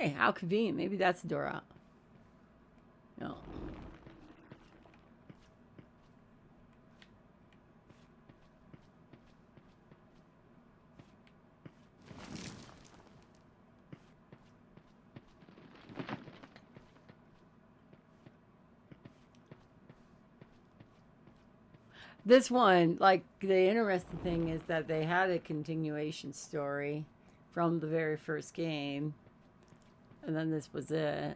Hey, how convenient. Maybe that's the door out. No. This one, like, the interesting thing is that they had a continuation story from the very first game, and then this was it.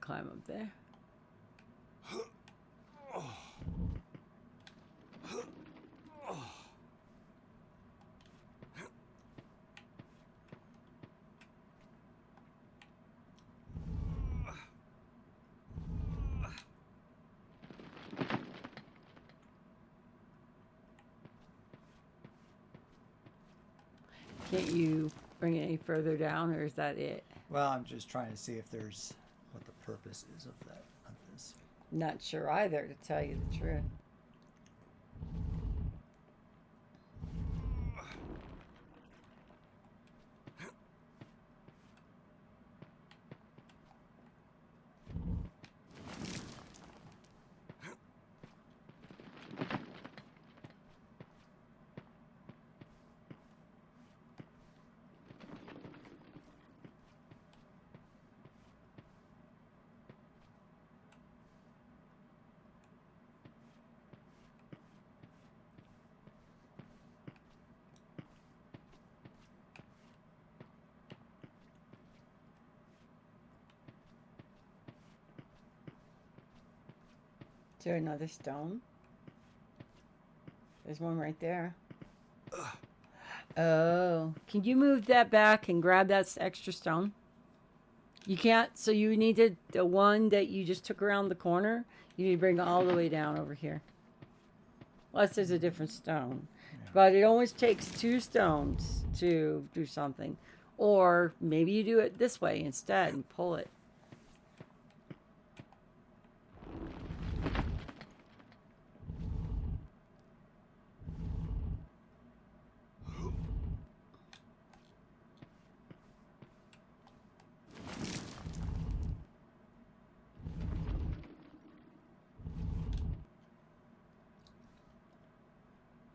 Climb up there. Can't you bring it any further down, or is that it? Well, I'm just trying to see if there's what the purpose is of that of this. Not sure either, to tell you the truth. Is there another stone? There's one right there. Oh, can you move that back and grab that extra stone? You can't, so you needed the one that you just took around the corner. You need to bring it all the way down over here. Unless there's a different stone. Yeah. But it always takes 2 stones to do something. Or maybe you do it this way instead and pull it.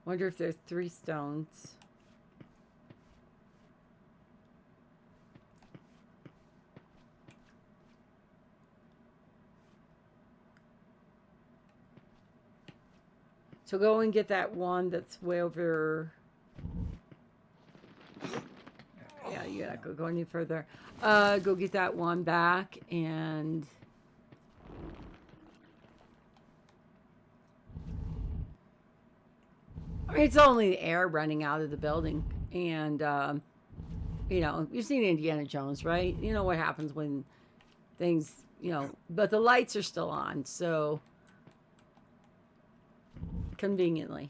Wonder if there's 3 stones. So go and get that one that's way over. Yeah, you gotta go any further. Go get that one back and. I mean, it's only the air running out of the building, and you know, you've seen Indiana Jones, right? You know what happens when things, you know, but the lights are still on, so conveniently.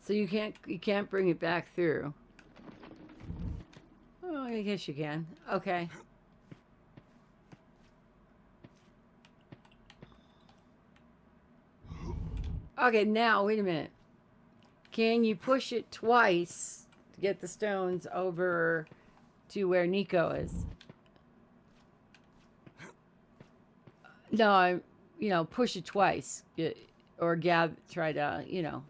So you can't bring it back through. Oh, I guess you can. Okay. Okay, now wait a minute. Can you push it twice to get the stones over to where Nico is? No, push it twice, or try to,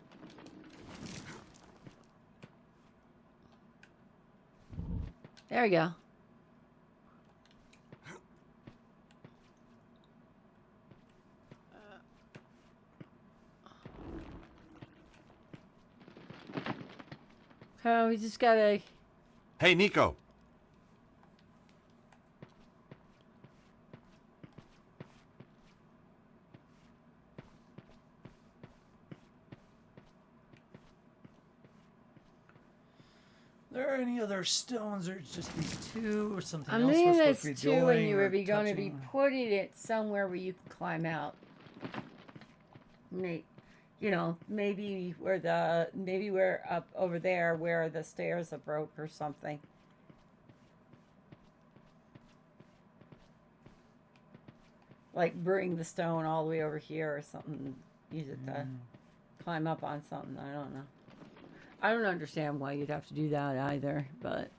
There we go. Oh, we just gotta. Hey, Nico. There any other stones, or just these two, or something I'm else thinking we're supposed that's to be two, doing? and you or were going to be touching? putting it somewhere where you can climb out. Maybe where up over there where the stairs are broke or something. Like bring the stone all the way over here or something. Use it to climb up on something. I don't know. I don't understand why you'd have to do that either, but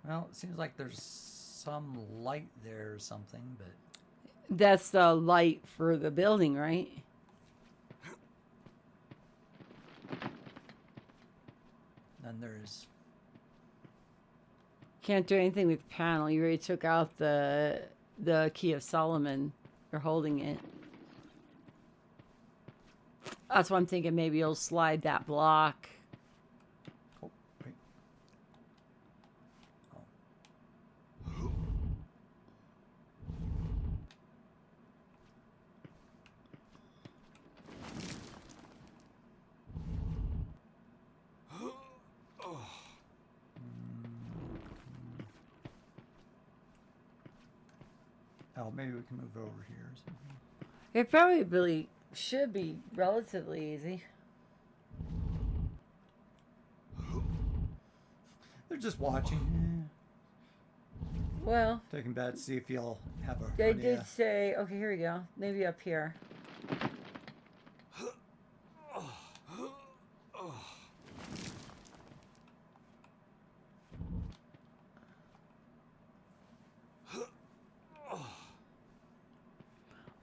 Well, it seems like there's some light there or something, but that's the light for the building, right? then there's Can't do anything with the panel. You already took out the key of Solomon. You're holding it. That's why I'm thinking maybe you'll slide that block. oh wait. Oh, maybe we can move it over here or something. It probably should be relatively easy. They're just watching. Well, Taking bad to see if you'll have a they idea. did say, okay, here we go. Maybe up here.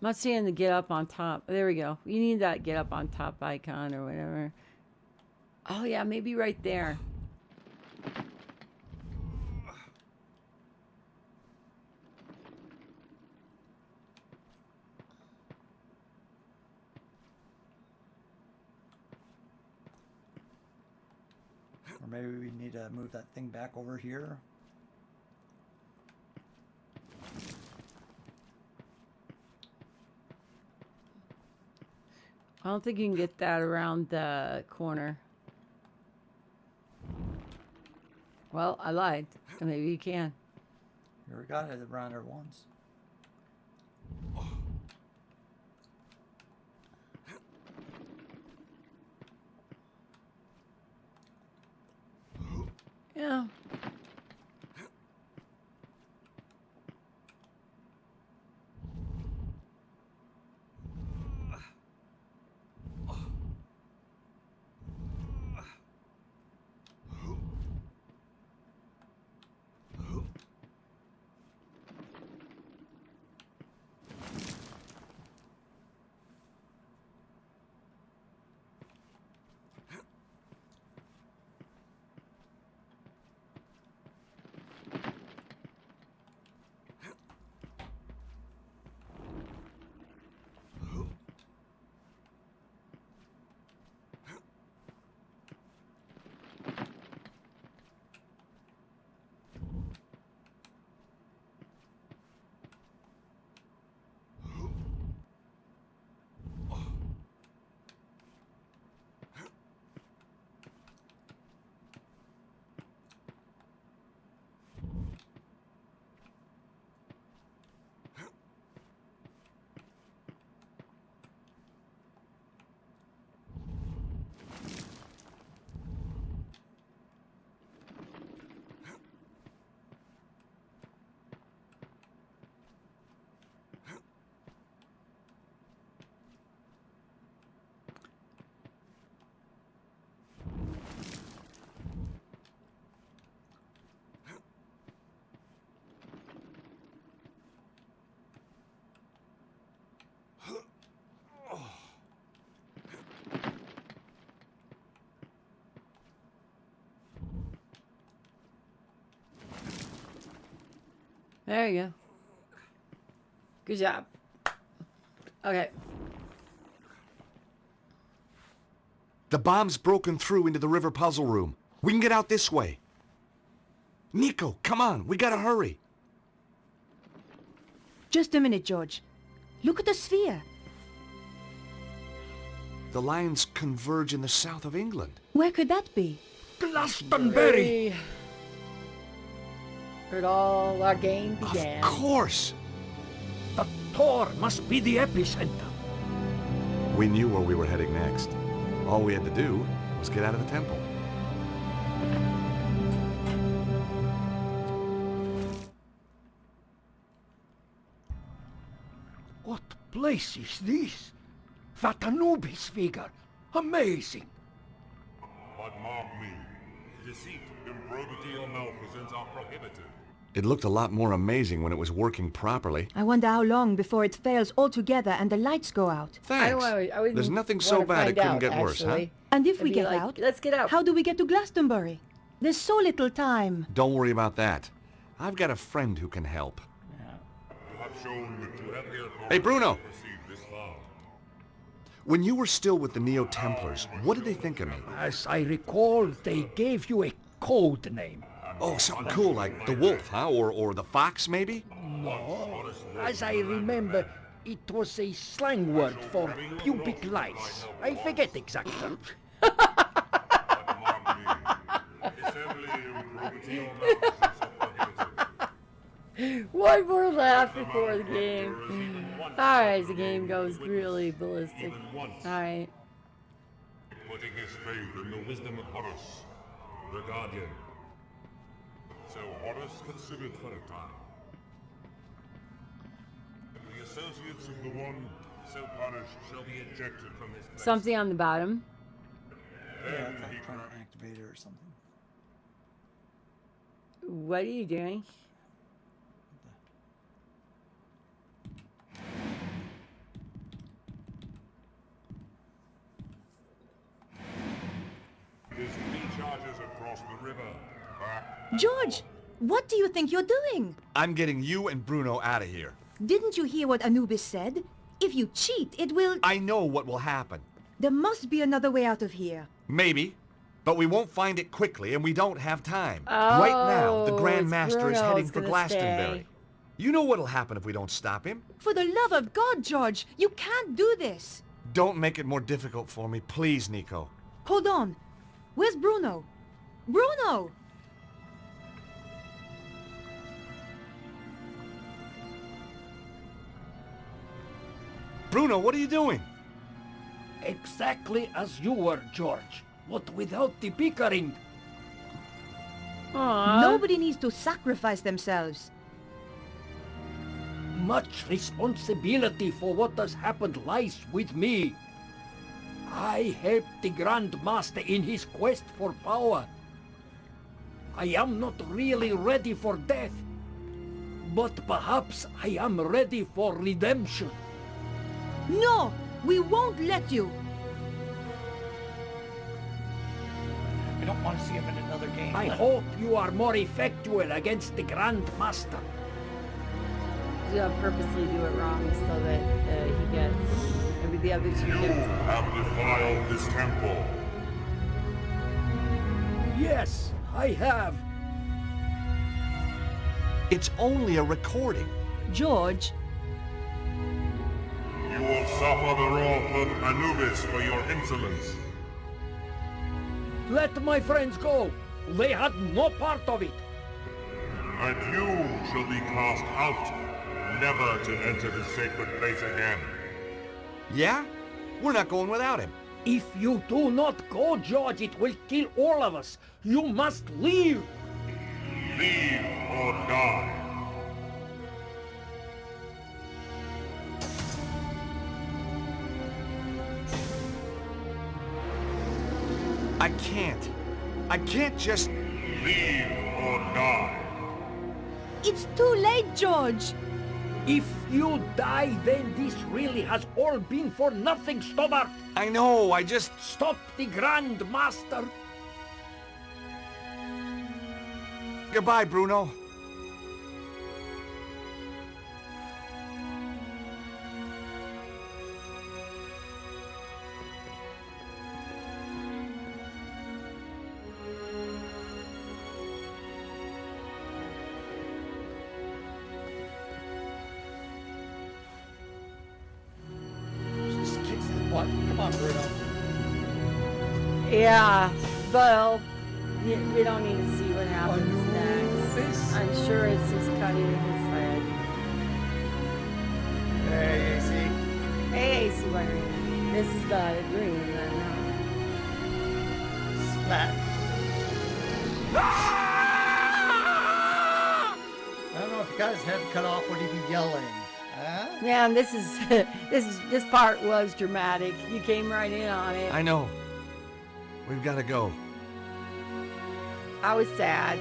I'm not seeing the get up on top. There we go. You need that get up on top icon or whatever. Oh, yeah, maybe right there. Or maybe we need to move that thing back over here. I don't think you can get that around the corner. Well, I lied. Maybe you can. Here we got it around there once. Yeah. There you go. Good job. Okay. The bomb's broken through into the river puzzle room. We can get out this way. Nico, come on. We gotta hurry. Just a minute, George. Look at the sphere. The lines converge in the south of England. Where could that be? Glastonbury! Where all our game Of began. course. The Tor must be the epicenter. We knew where we were heading next. All we had to do was get out of the temple. What place is this? That Anubis figure. Amazing. But mark me, deceit, improbity, or malfeasance are prohibited. It looked a lot more amazing when it was working properly. I wonder how long before it fails altogether and the lights go out. Thanks. I wouldn't There's nothing so wanna bad it find couldn't out, get worse, huh? actually. And if I'd we be get like, out, let's get out. how do we get to Glastonbury? There's so little time. Don't worry about that. I've got a friend who can help. You have shown that you have the authority Hey, Bruno. to proceed this far. When you were still with the Neo-Templars, what did they think of me? As I recall, they gave you a code name. Oh, something cool like the wolf, huh? Or the fox, maybe? No, as I remember, it was a slang word for pubic lice. I forget exactly. But mark me, assembly, improbity, or malfeasance are prohibited. One more laugh before the game. Alright, the game goes really ballistic. Alright. Putting his faith in the wisdom of Horus, the guardian. So Horus considered for a time. The associates of the one so punished shall be ejected from his place. Something on the bottom. Yeah, I thought trying to activate it or something. What are you doing? There's 3 charges across the river. Back. George, what do you think you're doing? I'm getting you and Bruno out of here. Didn't you hear what Anubis said? If you cheat, it will... I know what will happen. There must be another way out of here. Maybe. But we won't find it quickly, and we don't have time. Right now, the Grand it's Master is Bruno heading who's for gonna Glastonbury. stay. You know what'll happen if we don't stop him. For the love of God, George, you can't do this. Don't make it more difficult for me, please, Nico. Hold on. Where's Bruno? Bruno! Bruno, what are you doing? Exactly as you were, George, but without the bickering. Aww. Nobody needs to sacrifice themselves. Much responsibility for what has happened lies with me. I helped the Grand Master in his quest for power. I am not really ready for death, but perhaps I am ready for redemption. No! We won't let you! I don't want to see him in another game. I hope you are more effectual against the Grand Master. Yeah, purposely do it wrong so that he gets. Maybe the other two You get. have defiled this temple. Yes, I have. It's only a recording. George, You will suffer the wrath of Anubis for your insolence. Let my friends go. They had no part of it. And you shall be cast out, never to enter the sacred place again. Yeah? We're not going without him. If you do not go, George, it will kill all of us. You must leave. Leave or die. I can't. I can't just... Leave or die. it's too late, George! If you die, then this really has all been for nothing, Stoddart. I know, I just... Stop the Grand Master. Goodbye, Bruno. Yeah, well, we don't need to see what happens Anubis? next. I'm sure it's his cutting his head. Hey, AC. Hey, AC Wiring. This is not a dream, then, huh? Splat. I don't know if he got his head cut off, would he be yelling? Huh? Man, this part was dramatic. You came right in on it. I know. We've got to go. I was sad.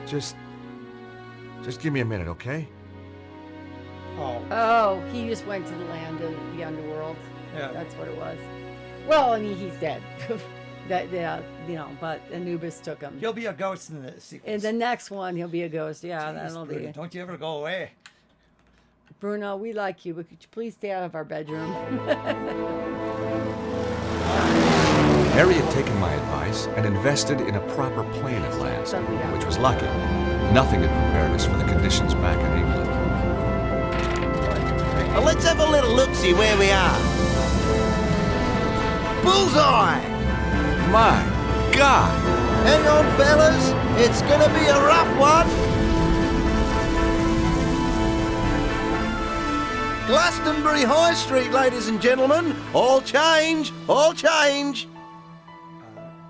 Just give me a minute, okay? Oh, Oh, he just went to the land of the underworld. yeah. That's what it was. Well, I mean, he's dead. Yeah, but Anubis took him. He'll be a ghost in the sequence. In the next one, he'll be a ghost. Yeah, Jeez, that'll Bruno, be. don't you ever go away. Bruno, we like you, but could you please stay out of our bedroom? Harry had taken my advice and invested in a proper plane at last, which was lucky. Nothing had prepared us for the conditions back in England. Well, let's have a little look-see where we are. Bullseye! My God! Hang on, fellas. It's gonna be a rough one. Glastonbury High Street, ladies and gentlemen. All change, all change.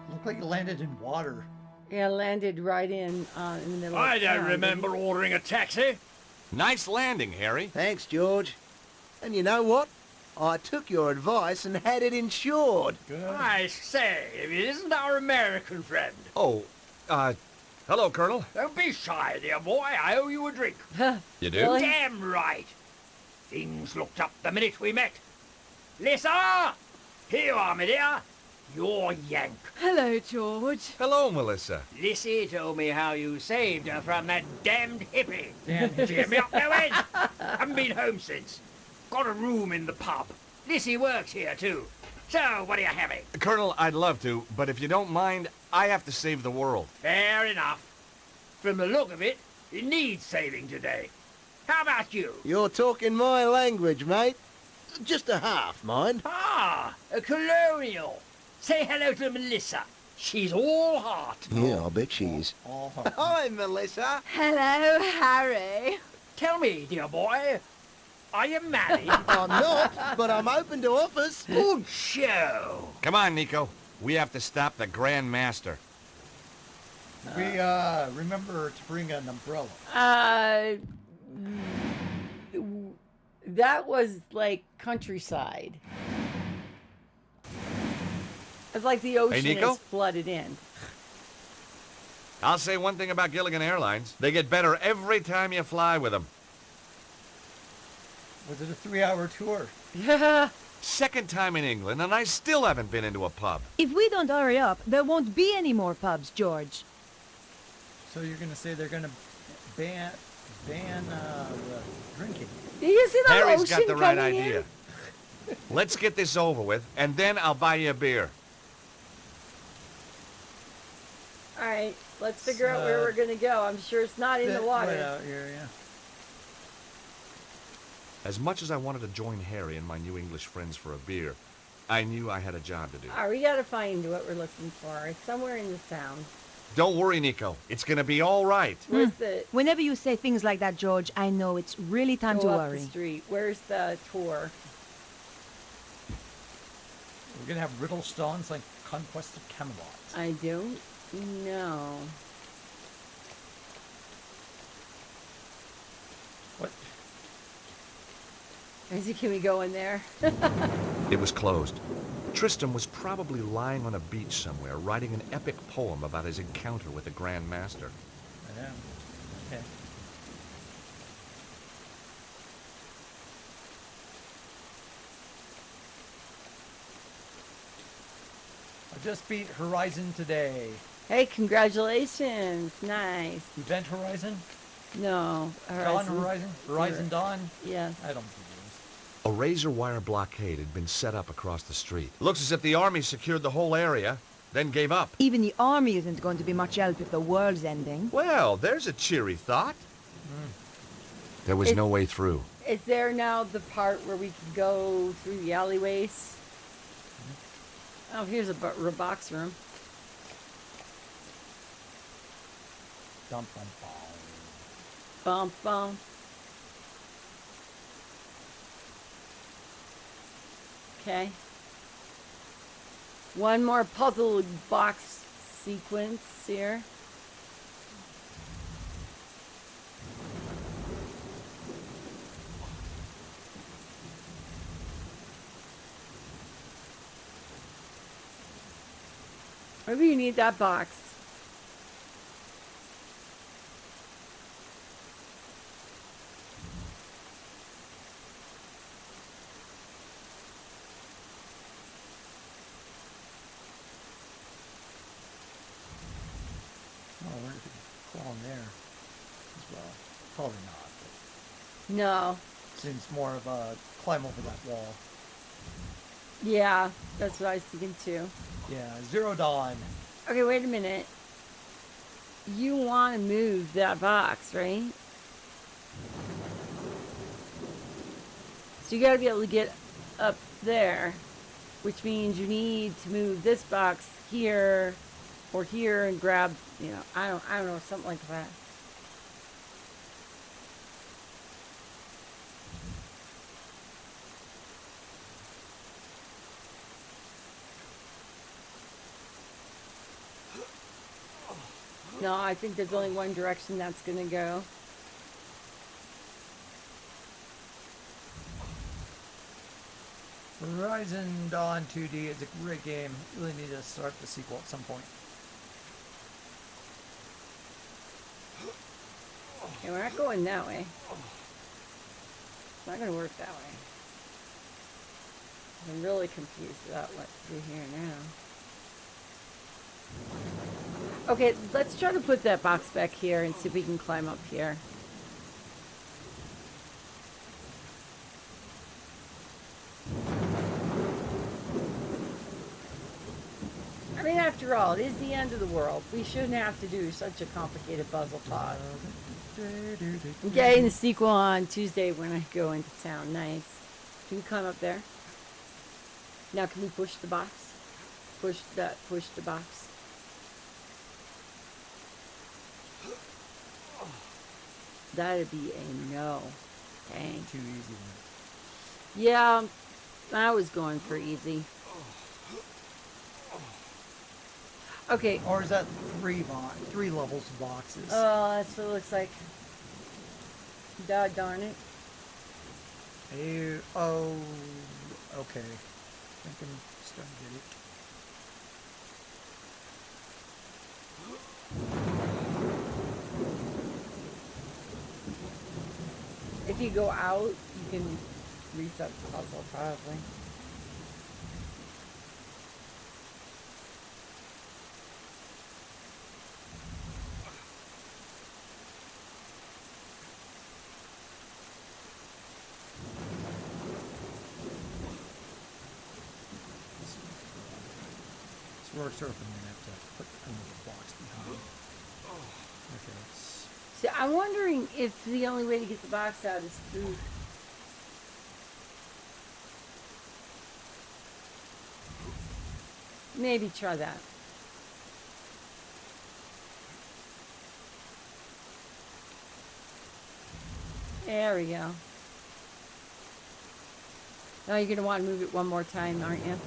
Looked like it landed in water. Yeah, landed right in the middle of I don't town, remember ordering a taxi. Nice landing, Harry. Thanks, George. And you know what? I took your advice and had it insured. Good. I say, if it isn't our American friend. Oh, hello, Colonel. Don't be shy, dear boy. I owe you a drink. didn't You do? Really? Damn right. Things looked up the minute we met. Lisa! Here you are, my dear. You're Yank. Hello, George. Hello, Melissa. Lissy told me how you saved her from that damned hippie. Damn Cheer me up, no end. Haven't been home since. Got a room in the pub. Lissy works here, too. So, what are you having? Colonel, I'd love to, but if you don't mind, I have to save the world. Fair enough. From the look of it, it needs saving today. How about you? You're talking my language, mate. Just a half, mind. Ah, a colonial. Say hello to Melissa. She's all heart. Yeah, I bet she is. All Hi, Melissa. Hello, Harry. Tell me, dear boy, are you married? I'm not, but I'm open to offers. Good show. Come on, Nico. We have to stop the Grand Master. We remember to bring an umbrella. That was like countryside. It's like the ocean Nico? is flooded in. I'll say one thing about Gilligan Airlines. They get better every time you fly with them. Was it a 3-hour tour? Second time in England, and I still haven't been into a pub. If we don't hurry up, there won't be any more pubs, George. So you're gonna say they're gonna ban drinking? Do you see the Harry's ocean got the right coming idea. in? Let's get this over with, and then I'll buy you a beer. All right, let's figure out where we're gonna go. I'm sure it's not in the water. Right out here, yeah. As much as I wanted to join Harry and my new English friends for a beer, I knew I had a job to do. All right, we gotta find what we're looking for. It's somewhere in this town. Don't worry, Nico. It's gonna be all right. Where's the Whenever you say things like that, George, I know it's really time go to up worry. the street? Where's the tour? We're gonna have Riddlestones like Conquest of Camelot. I don't know. What? Can we go in there? It was closed. Tristram was probably lying on a beach somewhere, writing an epic poem about his encounter with the Grand Master. Yeah. Okay. I just beat Horizon today. Hey, congratulations! Nice. Event Horizon? No, Dawn Horizon? Horizon Dawn? Yes. I don't think A razor wire blockade had been set up across the street. Looks as if the army secured the whole area, then gave up. Even the army isn't going to be much help if the world's ending. Well, there's a cheery thought. There was no way through. Is there now the part where we can go through the alleyways? Oh, here's a box room. Dump, dump, dump. Bump, bump. Okay. One more puzzle box sequence here. Maybe you need that box. Oh, I wonder if you could crawl in there as well. Probably not. But No. seems more of a climb over that wall. Yeah, that's what I was thinking too. Yeah, 0 Dawn. Okay, wait a minute. You want to move that box, right? So you got to be able to get up there, which means you need to move this box here or here and grab, you know, I don't know, something like that. No, I think there's only one direction that's going to go. Horizon Dawn 2D is a great game. Really need to start the sequel at some point. Okay, we're not going that way. It's not going to work that way. I'm really confused about what to do here now. Okay, let's try to put that box back here and see if we can climb up here. I mean, after all, it is the end of the world. We shouldn't have to do such a complicated puzzle pod. I'm getting the sequel on Tuesday when I go into town. Nice. Can we climb up there? Now, can we push the box? Push the box. That'd be a no. Dang. Too easy. Yeah, I was going for easy. Okay. Or is that three levels of boxes? Oh, that's what it looks like. Darn it. Oh, okay. I think I'm starting to get it. If you go out, you can reset the puzzle, probably. So we're sort of going to have to put another box behind. Okay, let's... See, I'm wondering if the only way to get the box out is through. Maybe try that. There we go. Now you're going to want to move it one more time, aren't you?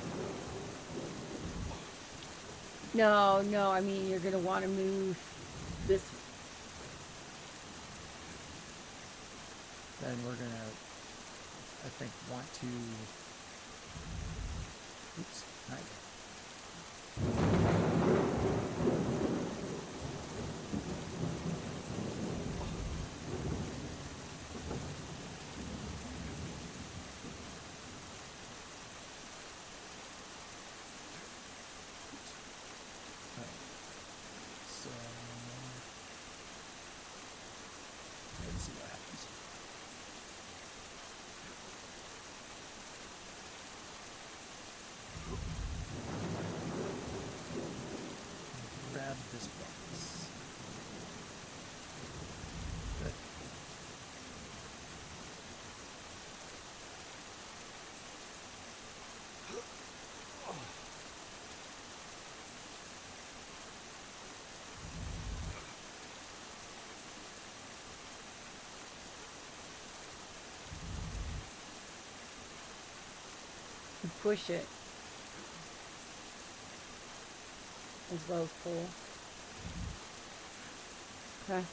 No, I mean, you're going to want to move this. Then we're going to, I think, want to... Oops, not yet. Let's see what happens. push it. As well as pull. Okay.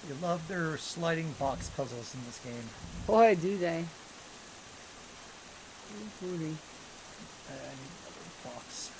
You love their sliding box puzzles in this game. Boy, do they. Booty. I need another box.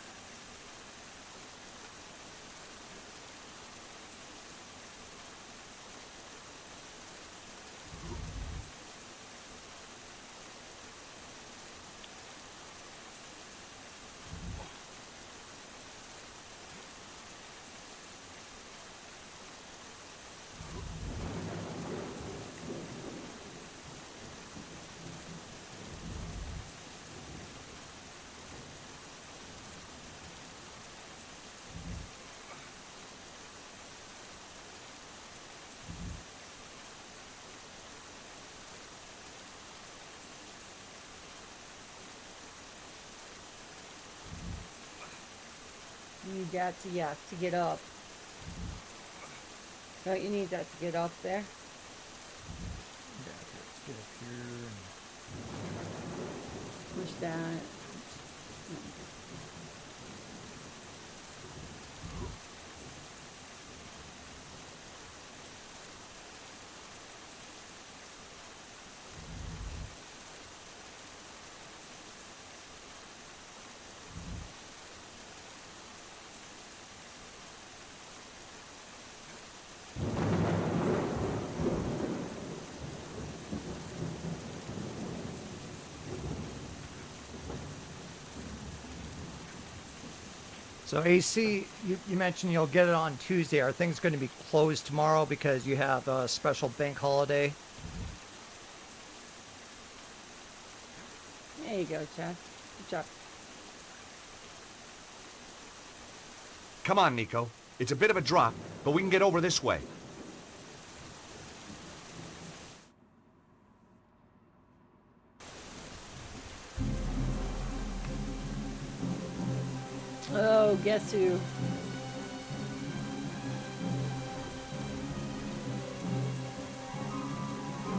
You need that to, yeah, to get up. Don't you need that to get up there? Yeah, let's get up here and Push that. So AC, you mentioned you'll get it on Tuesday. Are things going to be closed tomorrow because you have a special bank holiday? There you go, Chad. Good job. Come on, Nico. It's a bit of a drop, but we can get over this way. Oh, guess who?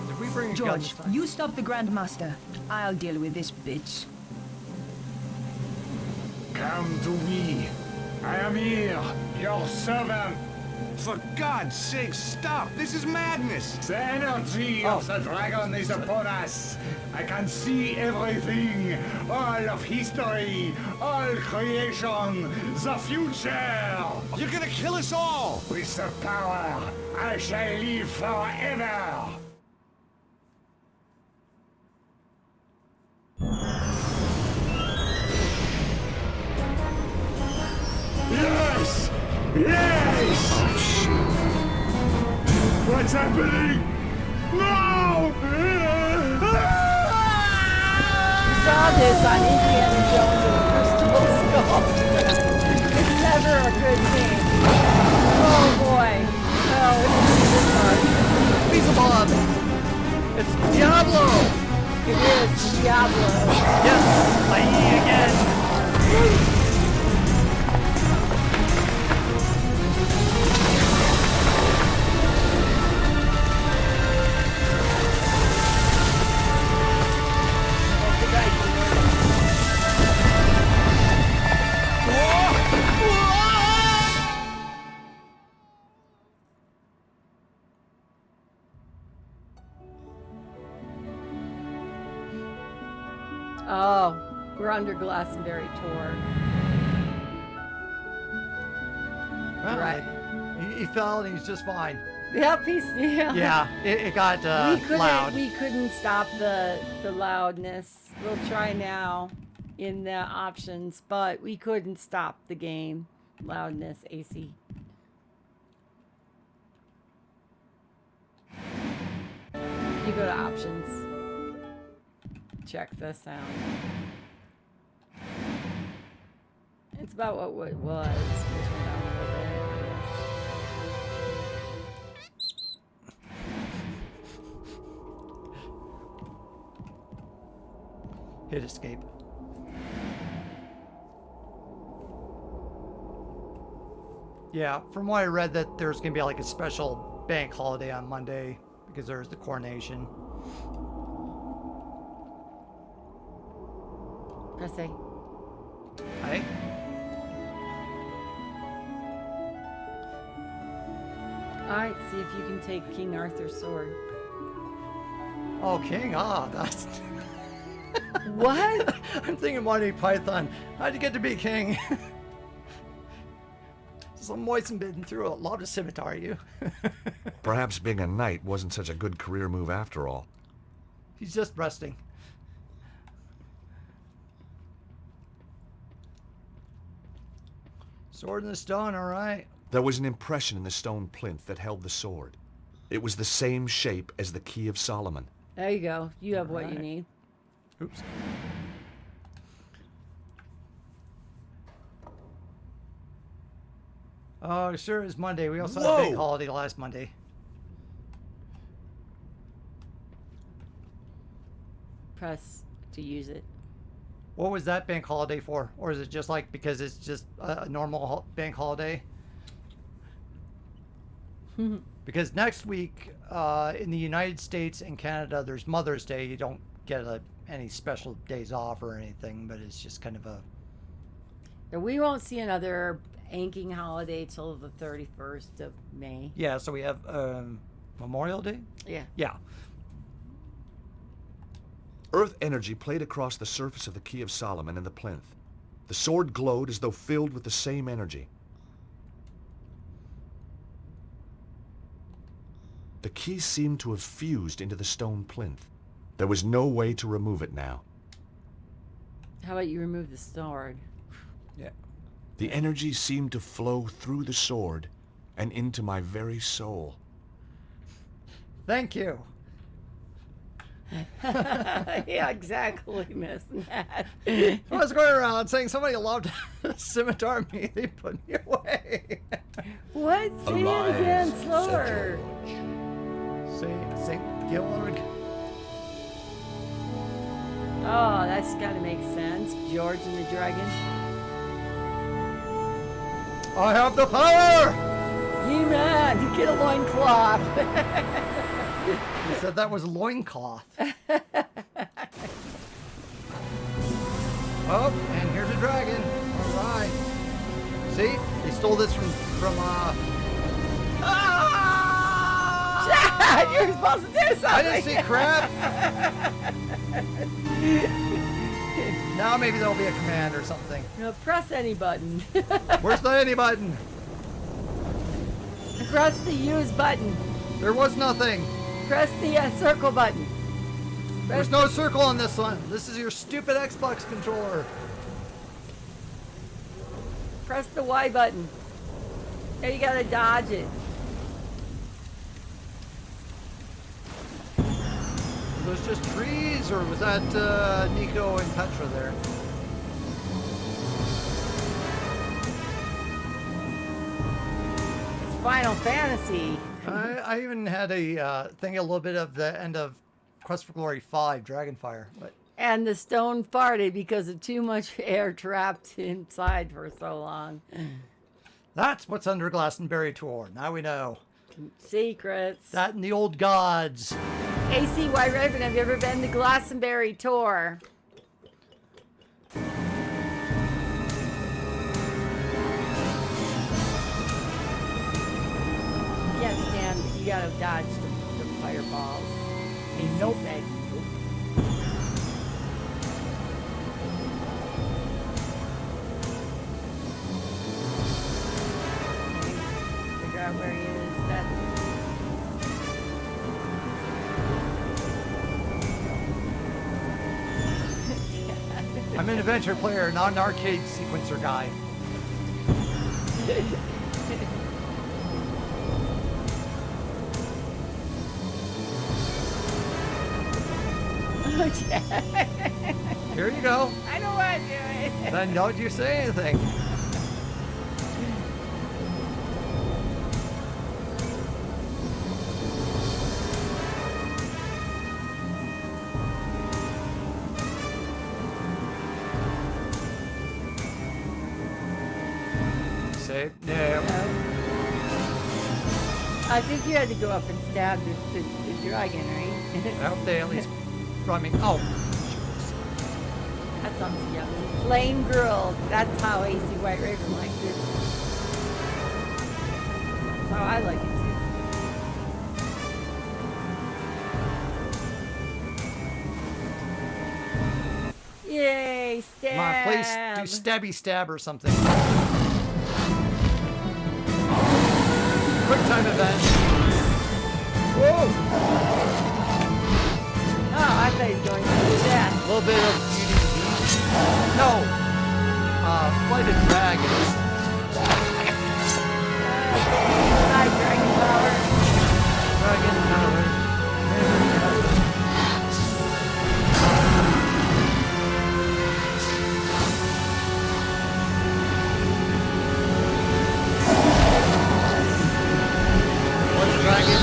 Did we bring a gun this George, time? you stop the Grandmaster. I'll deal with this bitch. Come to me. I am here, your servant. For God's sake, stop! This is madness! The energy of the dragon is upon us. I can see everything, all of history, all creation, the future. You're gonna kill us all! With the power, I shall live forever. Yes! Yes! What's happening? No! You saw this on Indiana Jones and the Crystal Skull. It's never a good thing. Oh boy. Oh, it's Beelzebub! It's Diablo! It is Diablo. Yes! I eat again! Oh, we're under Glastonbury tour. Well, Right. He fell and he's just fine. Yep, yeah. Yeah, it got loud. We couldn't stop the loudness. We'll try now in the options, but we couldn't stop the game loudness. AC. You go to options. Check the sound. It's about what it was. We'll turn down a little bit. Hit escape. Yeah, from what I read, that there's gonna be like a special bank holiday on Monday because there's the coronation. Press A. Hey. Alright, see if you can take King Arthur's sword. Oh, King. Ah, that's. What? I'm thinking Monty Python. How'd you get to be king? Some moisten bitten through a lot of scimitar, you. Perhaps being a knight wasn't such a good career move after all. He's just resting. Sword in the stone, all right. There was an impression in the stone plinth that held the sword. It was the same shape as the Key of Solomon. There you go. You have what you Alright. need. Oops. Oh, sure is Monday. We also had a big Whoa! holiday last Monday. Press to use it. What was that bank holiday for? Or is it just like because it's just a normal bank holiday? Because next week in the United States and Canada, there's Mother's Day. You don't get any special days off or anything, but it's just kind of a... And we won't see another banking holiday till the 31st of May. Yeah, so we have Memorial Day? Yeah. Yeah. Earth energy played across the surface of the Key of Solomon and the plinth. The sword glowed as though filled with the same energy. The key seemed to have fused into the stone plinth. There was no way to remove it now. How about you remove the sword? Yeah. The energy seemed to flow through the sword and into my very soul. Thank you. Yeah, exactly, Miss Nat. I was going around saying somebody loved scimitar me. They put me away. What? Say it again, slower. Say, Gilliard. Oh, that's got to make sense. George and the Dragon. I have the power! He-Man, you get a loincloth. He said that was a loincloth. Oh, and here's a dragon. All right. See? They stole this from Chad, you're supposed to do something. I didn't see crap. Now maybe there'll be a command or something. No, press any button. Where's the any button? Press the use button. There was nothing. Press the circle button. There's no circle on this one. This is your stupid Xbox controller. Press the Y button. There, you gotta dodge it. Were those just trees, or was that Nico and Petra there? It's Final Fantasy. I even had a thing a little bit of the end of Quest for Glory 5, Dragonfire. But And the stone farted because of too much air trapped inside for so long. that's what's under Glastonbury Tour. Now we know. Secrets. That and the old gods. AC White Raven, have you ever been to Glastonbury Tour? You can't stand, you gotta dodge the fireballs. AC Nope. said. Figure out where he is. That I'm an adventure player, not an arcade sequencer guy. Here you go. I know what I'm doing. Then don't you say anything. Okay. No. I think you had to go up and stab the dragon, right? I hope they at least brought me. Oh. That sounds yummy. Flame grilled. That's how AC White Raven likes it. That's how I like it too. Yay, stab! Come on, please do stabby stab or something. Quick time event. Whoa! Oh, I thought he was going to the chest. A little bit of Beauty and the Beast. No! Flight of Dragons. Hi, Dragon Power. Dragon Power. What's Dragon?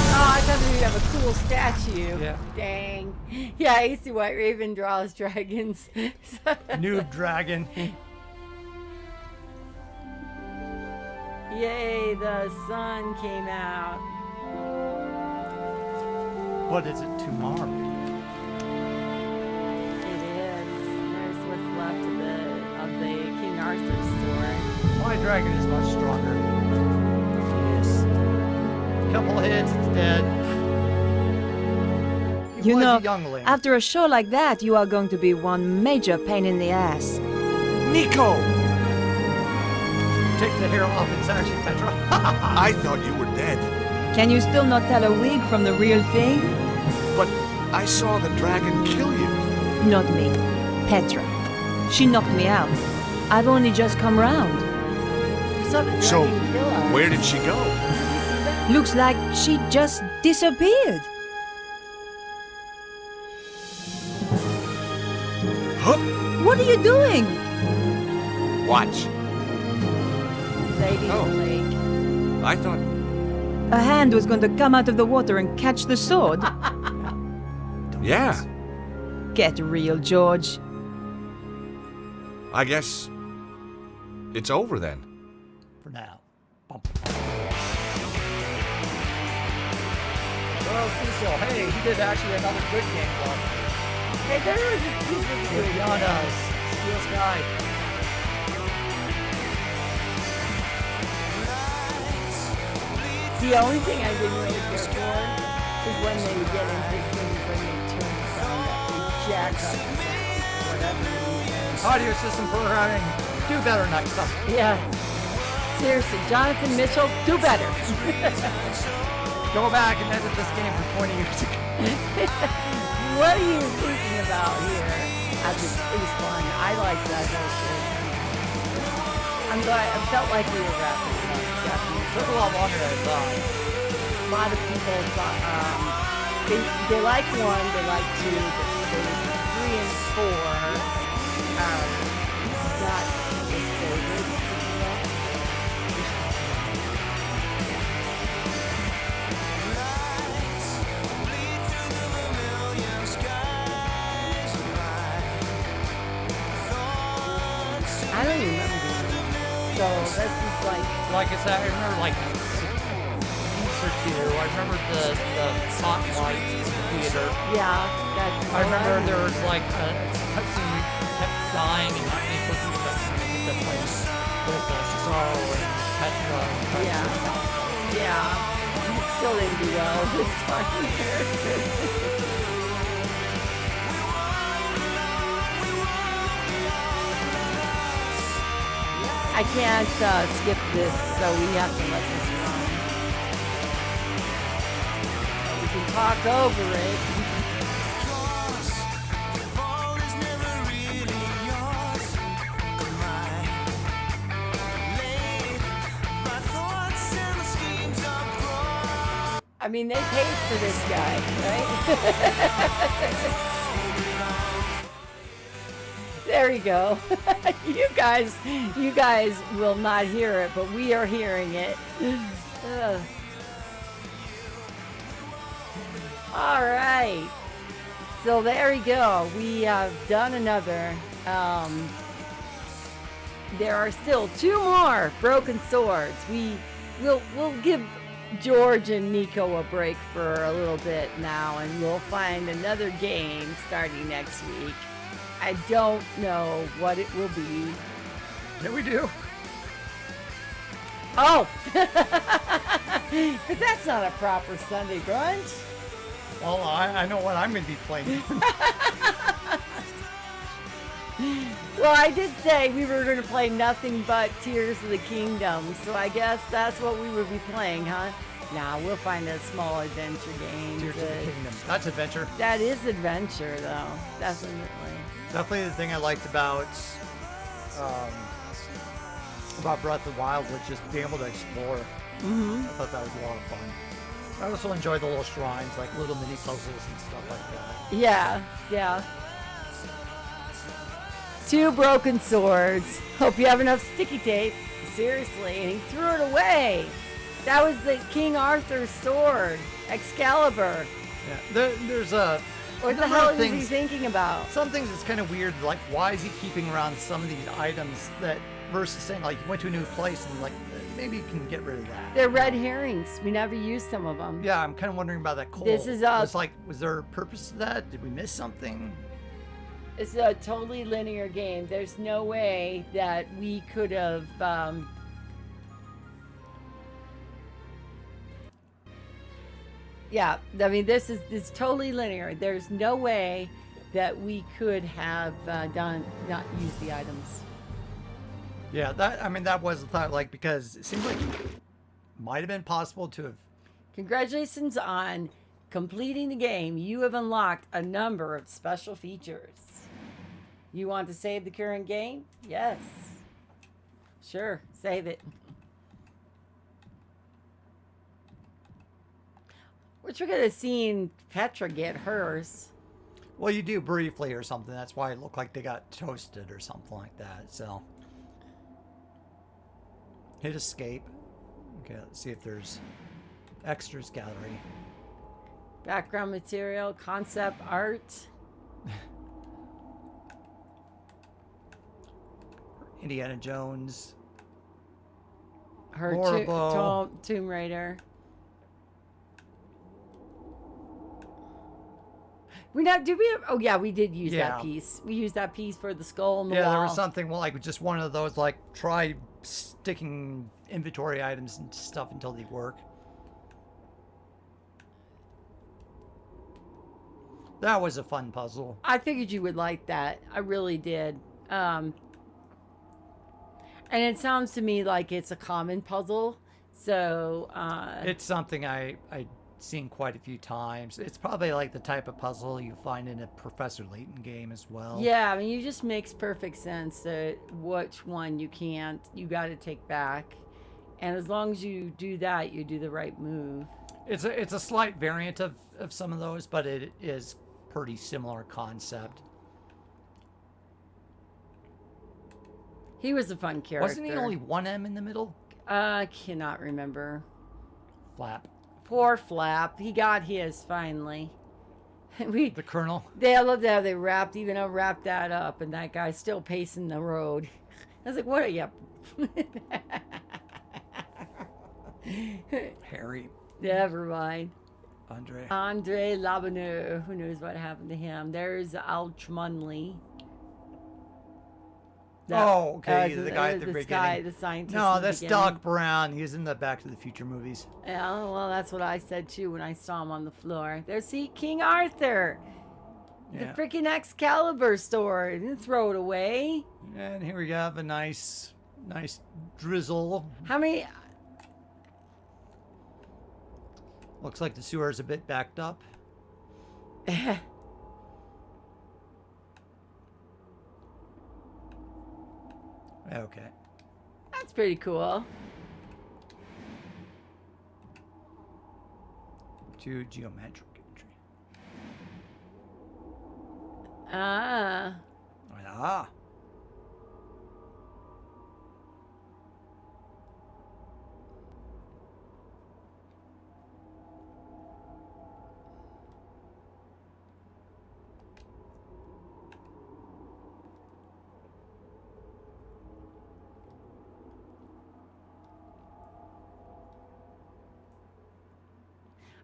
Oh, I thought we'd have a cool statue. Yeah. Dang. Yeah, AC White Raven draws dragons. Noob Dragon. Yay, the sun came out. What is it tomorrow? It is. There's what's left of the King Arthur sword. My dragon is much stronger. Yes. Couple hits, it's dead. He You was know, a youngling. after a show like that, you are going to be one major pain in the ass. Nico! Take the hair off its action, Petra. I thought you were dead. Can you still not tell a wig from the real thing? But I saw the dragon kill you. Not me. Petra. She knocked me out. I've only just come round. You saw the So, dragon kill us. where did she go? Looks like she just disappeared. Huh? What are you doing? Watch. Saving Oh. the lake. I thought... A hand was going to come out of the water and catch the sword. Yeah. Get real, George. I guess... it's over then. For now. Bump. Well, Cecil, hey, he did actually another good game one. Hey, there was this piece of With Beyond Us, Steel Sky. The only thing I didn't really care for is when they get into things when they turn the sound up. They jack up the sound for whatever reason. Audio system programming. Do better next time. Yeah. Seriously, Jonathan Mitchell, do better. Go back and edit this game from 20 years ago. What are you thinking about here? It was fun. I liked that whole shit. I'm glad. I felt like we were wrapping it up. Definitely. Took a lot longer than I thought. A lot of people thought they like 1, they like 2, but there was 3 and 4. Not people's favorites. I don't even remember the name. So this is Like I said, I remember like weeks or two. I remember the spotlight theater. yeah. I remember there was like a cutscene we kept dying and not being able to do the cutscene. I think that's like with Cesaro and Petra. And Yeah. It still didn't do well this time. I can't skip this, so we have to let this run. We can talk over it. I mean, they paid for this guy, right? There you go. You guys will not hear it, but we are hearing it. All right. So there we go. We have done another there are still 2 more broken swords. We'll give George and Nico a break for a little bit now, and we'll find another game starting next week. I don't know what it will be. Yeah, we do. Oh! But that's not a proper Sunday brunch. Well, I know what I'm going to be playing. Well, I did say we were going to play nothing but Tears of the Kingdom, so I guess that's what we would be playing, huh? Nah, we'll find a small adventure game. Tears of the Kingdom. That's adventure. That is adventure, though. Definitely. Definitely the thing I liked about Breath of the Wild was just being able to explore. Mm-hmm. I thought that was a lot of fun. I also enjoy the little shrines, like little mini puzzles and stuff like that. Yeah, yeah. 2 broken swords. Hope you have enough sticky tape. Seriously, and he threw it away. That was the King Arthur's sword, Excalibur. Yeah, there's a. What the hell is he thinking about? Some things it's kind of weird, like why is he keeping around some of these items that versus saying like you went to a new place and like maybe you can get rid of that. They're red herrings. We never used some of them. Yeah, I'm kind of wondering about that coal. This is was there a purpose to that? Did we miss something? It's a totally linear game. There's no way that we could have. Yeah, I mean, this is totally linear. There's no way that we could have not used the items. Yeah, that was the thought, like, because it seems like it might have been possible to have. Congratulations on completing the game. You have unlocked a number of special features. You want to save the current game? Yes. Sure, save it. Which we're gonna see Petra get hers. Well, you do briefly or something. That's why it looked like they got toasted or something like that. So hit escape. Okay, let's see if there's extras gallery. Background material, concept art. Indiana Jones. Her Tomb Raider. Did we have, oh yeah, we did use that piece. We used that piece for the skull on the wall. Yeah, there was something, well, like just one of those, like, try sticking inventory items and stuff until they work. That was a fun puzzle. I figured you would like that. I really did. And it sounds to me like it's a common puzzle. So, it's something I've seen quite a few times. It's probably like the type of puzzle you find in a Professor Layton game as well. Yeah, I mean, it just makes perfect sense that which one you got to take back. And as long as you do that, you do the right move. It's a slight variant of some of those, but it is pretty similar concept. He was a fun character. Wasn't he only one M in the middle? I cannot remember. Flap. Poor Flap. He got his finally. The Colonel. I loved how they wrapped that up, and that guy's still pacing the road. I was like, what are you? Harry. Never mind. Andre Labaneux. Who knows what happened to him? There's Alchmunley. Okay. The guy at the beginning. Guy, the scientist. No, that's Doc Brown. He's in the Back to the Future movies. Yeah, well, that's what I said too when I saw him on the floor. There's King Arthur. Yeah. The freaking Excalibur sword. Didn't throw it away. And here we have a nice drizzle. How many? Looks like the sewer's a bit backed up. Okay. That's pretty cool. To geometric entry. Ah.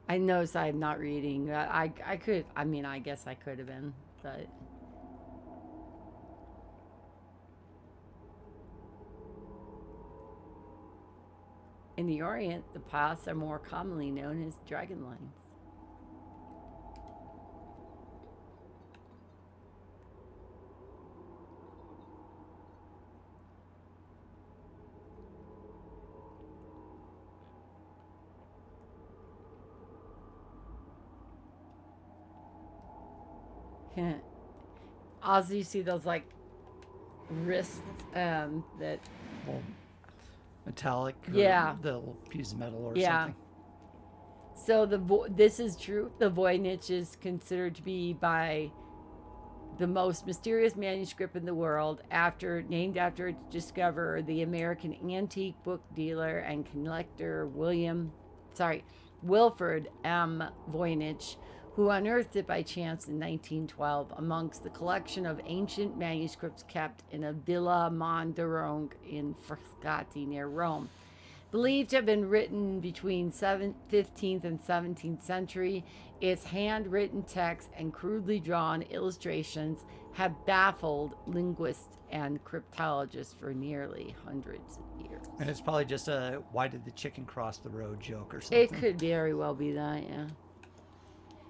I notice I'm not reading. I could. I mean, I guess I could have been, but. In the Orient, the paths are more commonly known as dragon lines. Also, you see those like wrists that. Well, metallic. Yeah. The little piece of metal or Yeah. something. So this is true. The Voynich is considered to be by the most mysterious manuscript in the world, named after its discoverer, the American antique book dealer and collector Wilfred M. Voynich, who unearthed it by chance in 1912 amongst the collection of ancient manuscripts kept in a Villa Monderong in Frascati near Rome. Believed to have been written between 15th and 17th century, its handwritten text and crudely drawn illustrations have baffled linguists and cryptologists for nearly hundreds of years. And it's probably just a "why did the chicken cross the road" joke or something. It could very well be that, yeah.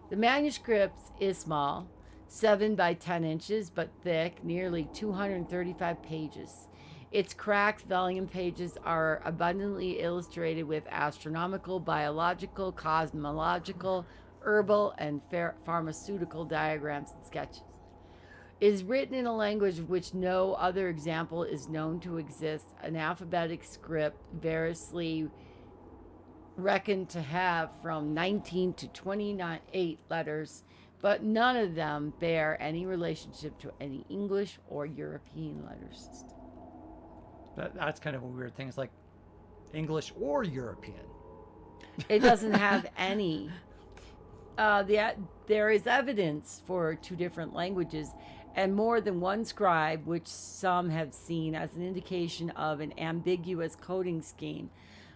The manuscript is small, 7 by 10 inches, but thick, nearly 235 pages. Its cracked vellum pages are abundantly illustrated with astronomical, biological, cosmological, herbal, and pharmaceutical diagrams and sketches. It is written in a language of which no other example is known to exist, an alphabetic script variously reckoned to have from 19 to 28 letters, but none of them bear any relationship to any English or European letter system. That's kind of a weird thing. It's like English or European. It doesn't have any. There is evidence for 2 different languages and more than one scribe, which some have seen as an indication of an ambiguous coding scheme.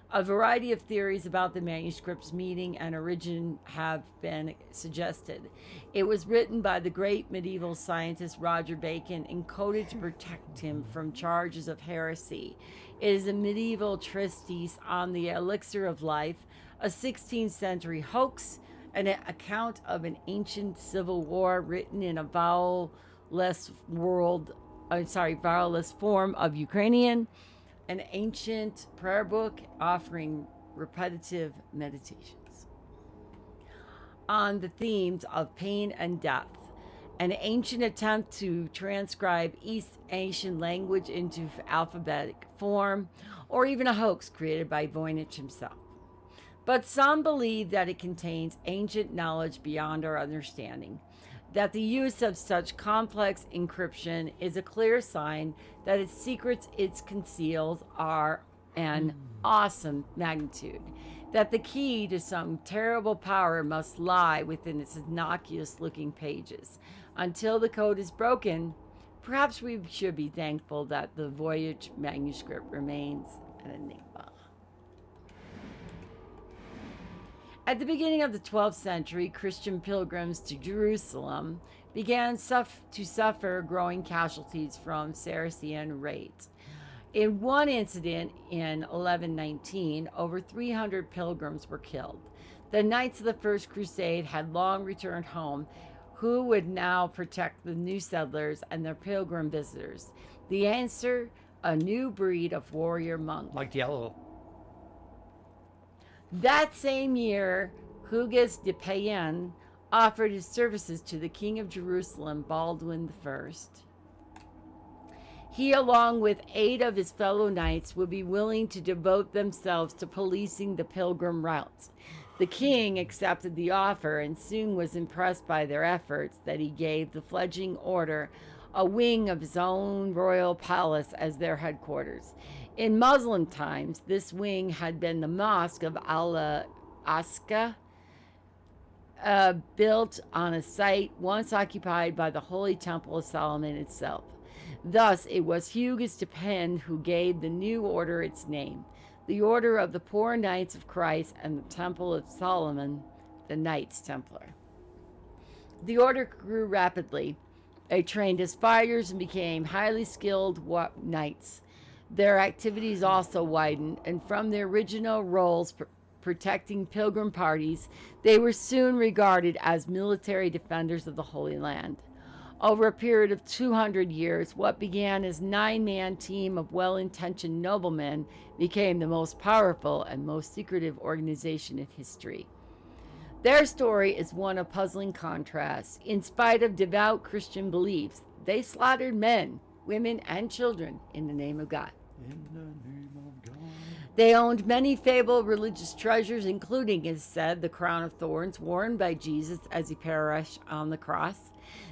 A variety of theories about the manuscript's meaning and origin have been suggested. It was written by the great medieval scientist Roger Bacon, encoded to protect him from charges of heresy. It is a medieval treatise on the elixir of life, a 16th century hoax, an account of an ancient civil war written in a vowelless form of Ukrainian, an ancient prayer book offering repetitive meditations on the themes of pain and death, an ancient attempt to transcribe East Asian language into alphabetic form, or even a hoax created by Voynich himself. But some believe that it contains ancient knowledge beyond our understanding, that the use of such complex encryption is a clear sign that its secrets it conceals are an awesome magnitude, that the key to some terrible power must lie within its innocuous looking pages. Until the code is broken, perhaps we should be thankful that the Voynich manuscript remains an enigma. At the beginning of the 12th century, Christian pilgrims to Jerusalem began to suffer growing casualties from Saracen raids. In one incident in 1119, over 300 pilgrims were killed. The Knights of the First Crusade had long returned home. Who would now protect the new settlers and their pilgrim visitors? The answer, a new breed of warrior monk. Like Yellow. That same year, Hugues de Payens offered his services to the King of Jerusalem, Baldwin I. He, along with 8 of his fellow knights, would be willing to devote themselves to policing the pilgrim routes. The king accepted the offer and soon was impressed by their efforts that he gave the fledgling order a wing of his own royal palace as their headquarters. In Muslim times, this wing had been the Mosque of Al-Aqsa, built on a site once occupied by the Holy Temple of Solomon itself. Thus, it was Hugues de Payens who gave the new order its name, the Order of the Poor Knights of Christ and the Temple of Solomon, the Knights Templar. The order grew rapidly. They trained as fighters and became highly skilled knights. Their activities also widened, and from their original roles protecting pilgrim parties, they were soon regarded as military defenders of the Holy Land. Over a period of 200 years, what began as a 9-man team of well-intentioned noblemen became the most powerful and most secretive organization in history. Their story is one of puzzling contrast. In spite of devout Christian beliefs, they slaughtered men, women, and children in the name of God. In the name of God. They owned many fabled religious treasures, including, it is said, the crown of thorns worn by Jesus as he perished on the cross.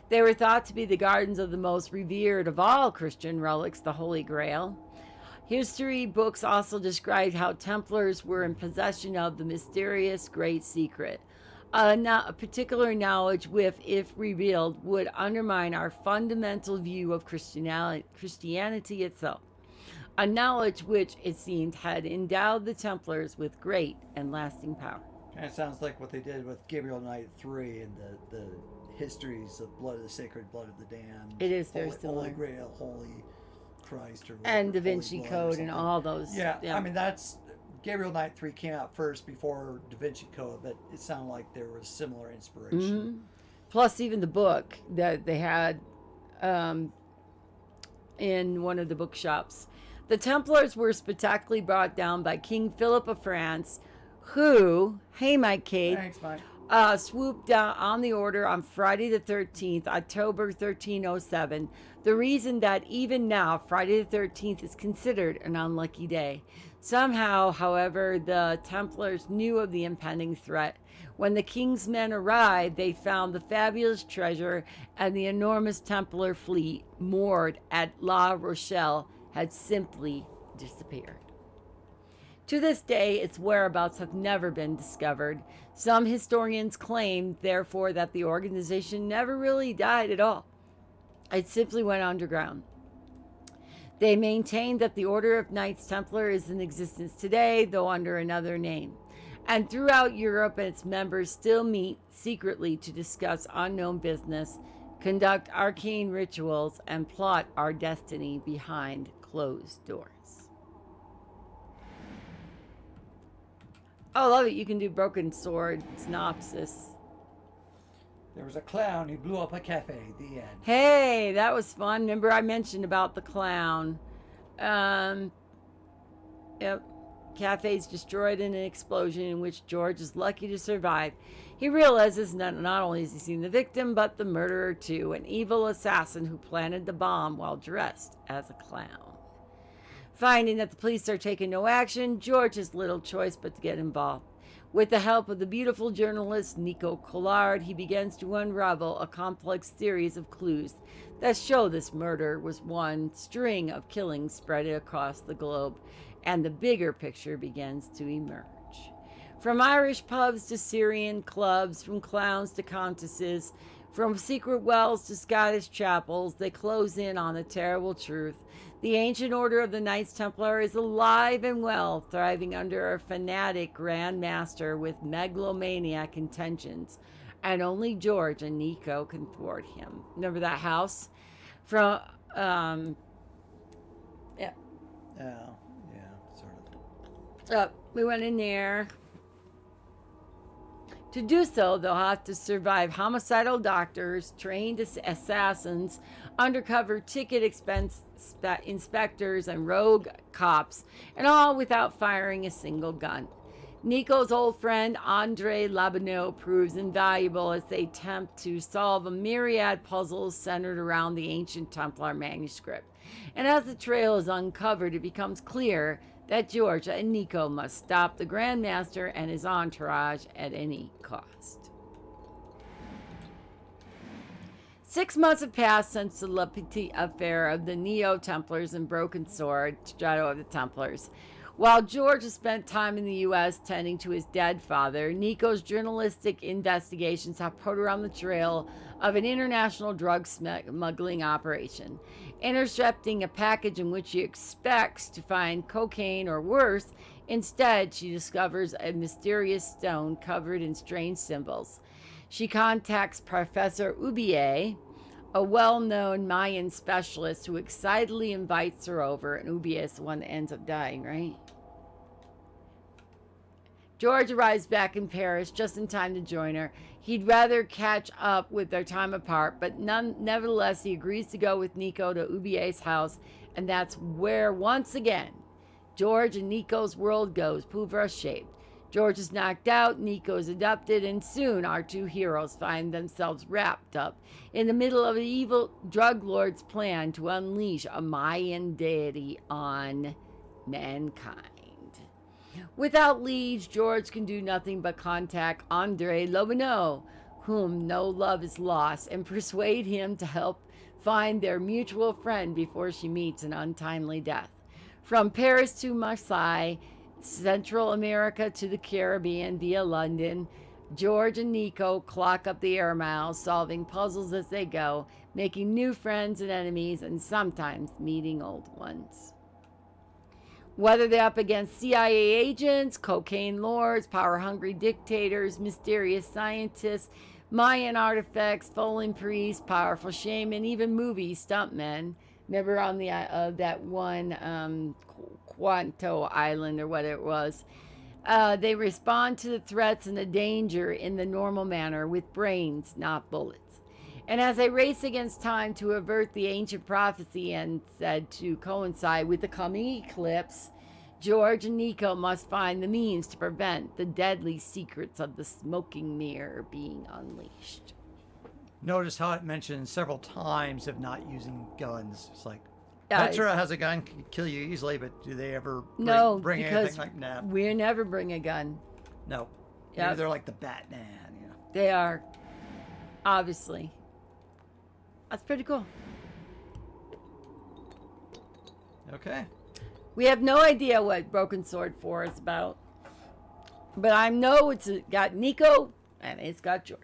They were thought to be the guardians of the most revered of all Christian relics, the Holy Grail. History books also described how Templars were in possession of the mysterious Great Secret, a particular knowledge which, if revealed, would undermine our fundamental view of Christianity itself. A knowledge which, it seemed, had endowed the Templars with great and lasting power. Kind of sounds like what they did with Gabriel Knight 3 and the histories of blood of the sacred, blood of the damned. It is very similar. Holy Grail, Holy Christ, or and Da Vinci Code and all those. Yeah, I mean, that's Gabriel Knight 3 came out first before Da Vinci Code, but it sounded like there was similar inspiration. Mm-hmm. Plus, even the book that they had in one of the bookshops. The Templars were spectacularly brought down by King Philip of France, who, hey Mike Cade, Thanks, Mike. Swooped down on the order on Friday the 13th, October 1307. The reason that even now, Friday the 13th is considered an unlucky day. Somehow, however, the Templars knew of the impending threat. When the king's men arrived, they found the fabulous treasure and the enormous Templar fleet moored at La Rochelle had simply disappeared. To this day, its whereabouts have never been discovered. Some historians claim, therefore, that the organization never really died at all. It simply went underground. They maintain that the Order of Knights Templar is in existence today, though under another name. And throughout Europe, its members still meet secretly to discuss unknown business, conduct arcane rituals, and plot our destiny behind closed doors. Oh, I love it. You can do broken sword synopsis. There was a clown who blew up a cafe. The end. Hey, that was fun. Remember I mentioned about the clown. Yep. Cafe's destroyed in an explosion in which George is lucky to survive. He realizes that not only has he seen the victim, but the murderer too, an evil assassin who planted the bomb while dressed as a clown. Finding that the police are taking no action, George has little choice but to get involved. With the help of the beautiful journalist Nico Collard, he begins to unravel a complex series of clues that show this murder was one string of killings spread across the globe, and the bigger picture begins to emerge. From Irish pubs to Syrian clubs, from clowns to countesses, from secret wells to Scottish chapels, they close in on the terrible truth. The ancient order of the Knights Templar is alive and well, thriving under a fanatic Grand Master with megalomaniac intentions, and only George and Nico can thwart him. Remember that house? From, yeah. Oh, yeah, sort of. We went in there. To do so, they'll have to survive homicidal doctors, trained assassins, undercover ticket inspectors, and rogue cops, and all without firing a single gun. Nico's old friend Andre Labineau proves invaluable as they attempt to solve a myriad puzzles centered around the ancient Templar manuscript. And as the trail is uncovered, it becomes clear that George and Nico must stop the Grand Master and his entourage at any cost. 6 months have passed since the Le Petit affair of the Neo-Templars and Broken Sword, Shadow of the Templars. While George has spent time in the U.S. tending to his dead father, Nico's journalistic investigations have put her on the trail of an international drug smuggling operation. Intercepting a package in which she expects to find cocaine or worse, instead she discovers a mysterious stone covered in strange symbols. She contacts Professor Ubier, a well-known Mayan specialist who excitedly invites her over, and Ubier is the one that ends up dying, right? George arrives back in Paris just in time to join her. He'd rather catch up with their time apart, but nevertheless, he agrees to go with Nico to Ubier's house, and that's where, once again, George and Nico's world goes poof-shaped. George is knocked out, Nico is abducted, and soon our two heroes find themselves wrapped up in the middle of an evil drug lord's plan to unleash a Mayan deity on mankind. Without leads, George can do nothing but contact Andre Lobineau, whom no love is lost, and persuade him to help find their mutual friend before she meets an untimely death. From Paris to Marseille, Central America to the Caribbean via London, George and Nico clock up the air miles, solving puzzles as they go, making new friends and enemies, and sometimes meeting old ones. Whether they're up against CIA agents, cocaine lords, power-hungry dictators, mysterious scientists, Mayan artifacts, fallen priests, powerful shaman, even movie stuntmen. Remember on the that one Quanto Island or what it was. They respond to the threats and the danger in the normal manner with brains, not bullets. And as they race against time to avert the ancient prophecy and said to coincide with the coming eclipse, George and Nico must find the means to prevent the deadly secrets of the smoking mirror being unleashed. Notice how it mentions several times of not using guns. It's like, Yeah, Petra has a gun, can kill you easily, but do they ever bring because anything like that? we never bring a gun. No. Yep. Maybe they're like the Batman, you know. They are, obviously. That's pretty cool. Okay. We have no idea what Broken Sword 4 is about. But I know it's got Nico and it's got George.